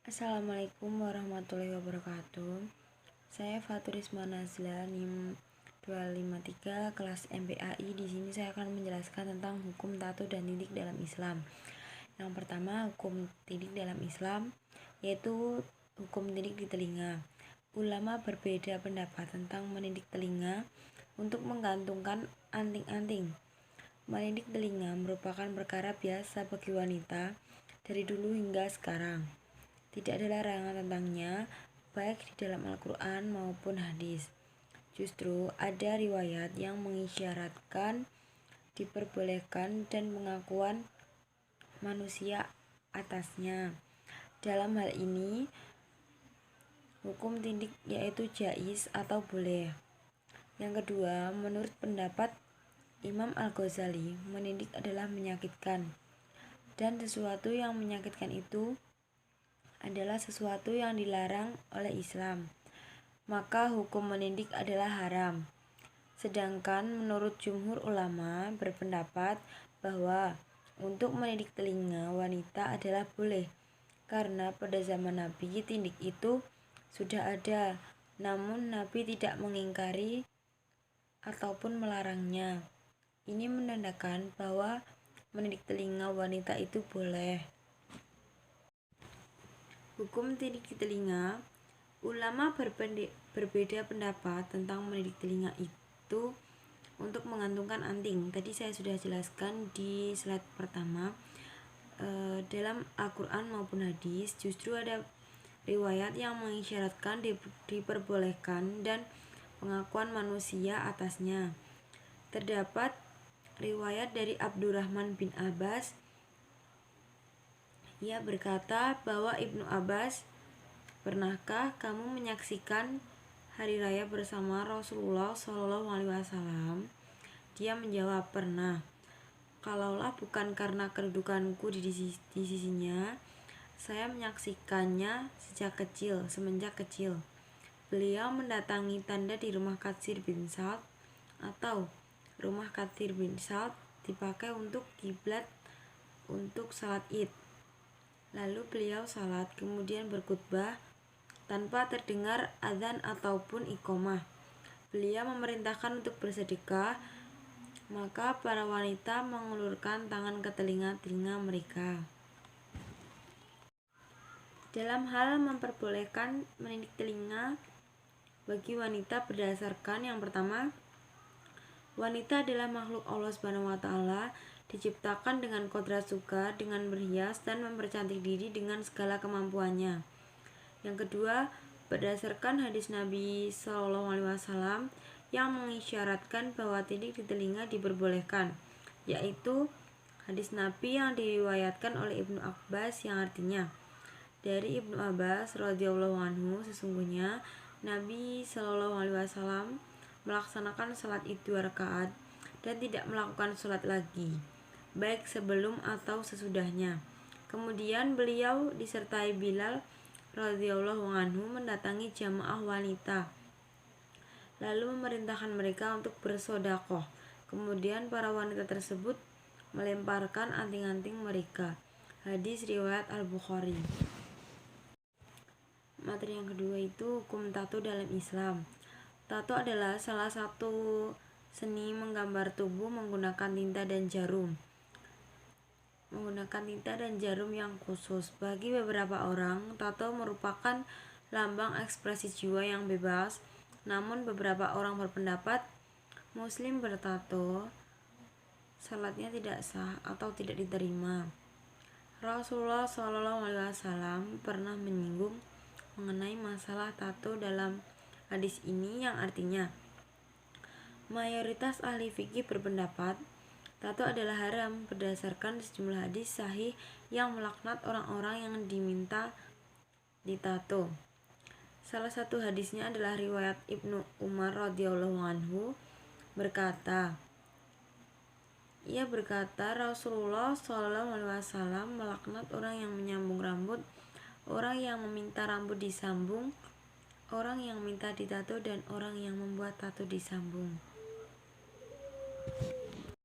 Assalamualaikum warahmatullahi wabarakatuh. Saya Faturisma Nazla NIM 253 kelas MPAI. Di sini saya akan menjelaskan tentang hukum tato dan tindik dalam Islam. Yang pertama, hukum tindik dalam Islam yaitu hukum tindik di telinga. Ulama berbeda pendapat tentang menindik telinga untuk menggantungkan anting-anting. Menindik telinga merupakan perkara biasa bagi wanita dari dulu hingga sekarang. Tidak ada larangan tentangnya, baik di dalam Al-Quran maupun hadis. Justru ada riwayat yang mengisyaratkan diperbolehkan dan pengakuan manusia atasnya. Dalam hal ini, hukum tindik yaitu jaiz atau boleh. Yang kedua, menurut pendapat Imam Al-Ghazali, menindik adalah menyakitkan. Dan sesuatu yang menyakitkan itu adalah sesuatu yang dilarang oleh Islam, maka hukum menindik adalah haram. Sedangkan menurut jumhur ulama berpendapat bahwa untuk menindik telinga wanita adalah boleh, karena pada zaman Nabi tindik itu sudah ada, namun Nabi tidak mengingkari ataupun melarangnya. Ini menandakan bahwa menindik telinga wanita itu boleh. Hukum tindik di telinga, ulama berbeda pendapat tentang mendidik telinga itu untuk menggantungkan anting. Tadi saya sudah jelaskan di slide pertama. Dalam Al-Quran maupun hadis justru ada riwayat yang mengisyaratkan diperbolehkan dan pengakuan manusia atasnya. Terdapat riwayat dari Abdurrahman bin Abbas. Ia berkata bahwa Ibnu Abbas, pernahkah kamu menyaksikan hari raya bersama Rasulullah SAW? Dia menjawab, pernah. Kalaulah bukan karena kedudukanku di sisinya, saya menyaksikannya semenjak kecil. Beliau mendatangi tanda di rumah Katsir bin Sa'd, atau rumah Katsir bin Sa'd dipakai untuk kiblat untuk salat Id. Lalu beliau salat, kemudian berkhutbah tanpa terdengar adzan ataupun iqomah. Beliau memerintahkan untuk bersedekah, maka para wanita mengulurkan tangan ke telinga-telinga mereka. Dalam hal memperbolehkan menindik telinga bagi wanita berdasarkan yang pertama, wanita adalah makhluk Allah SWT, diciptakan dengan kodrat suka, dengan berhias dan mempercantik diri dengan segala kemampuannya. Yang kedua, berdasarkan hadis Nabi SAW yang mengisyaratkan bahwa tindik di telinga diperbolehkan, yaitu hadis Nabi yang diriwayatkan oleh Ibnu Abbas yang artinya, dari Ibnu Abbas radhiyallahu anhu, sesungguhnya Nabi SAW melaksanakan salat Id 2 rakaat dan tidak melakukan salat lagi, baik sebelum atau sesudahnya. Kemudian beliau disertai Bilal radhiyallahu anhu mendatangi jamaah wanita, lalu memerintahkan mereka untuk bersedekah. Kemudian para wanita tersebut melemparkan anting-anting mereka. Hadis riwayat Al-Bukhari. Materi yang kedua itu hukum tato dalam Islam. Tato adalah salah satu seni menggambar tubuh menggunakan tinta dan jarum yang khusus. Bagi beberapa orang, tato merupakan lambang ekspresi jiwa yang bebas. Namun beberapa orang berpendapat muslim bertato salatnya tidak sah atau tidak diterima. Rasulullah SAW pernah menyinggung mengenai masalah tato dalam hadis ini yang artinya, mayoritas ahli fikih berpendapat tato adalah haram berdasarkan sejumlah hadis sahih yang melaknat orang-orang yang diminta ditato. Salah satu hadisnya adalah riwayat Ibnu Umar radhiyallahu anhu berkata, ia berkata, Rasulullah SAW melaknat orang yang menyambung rambut, orang yang meminta rambut disambung, orang yang minta ditato, dan orang yang membuat tato disambung.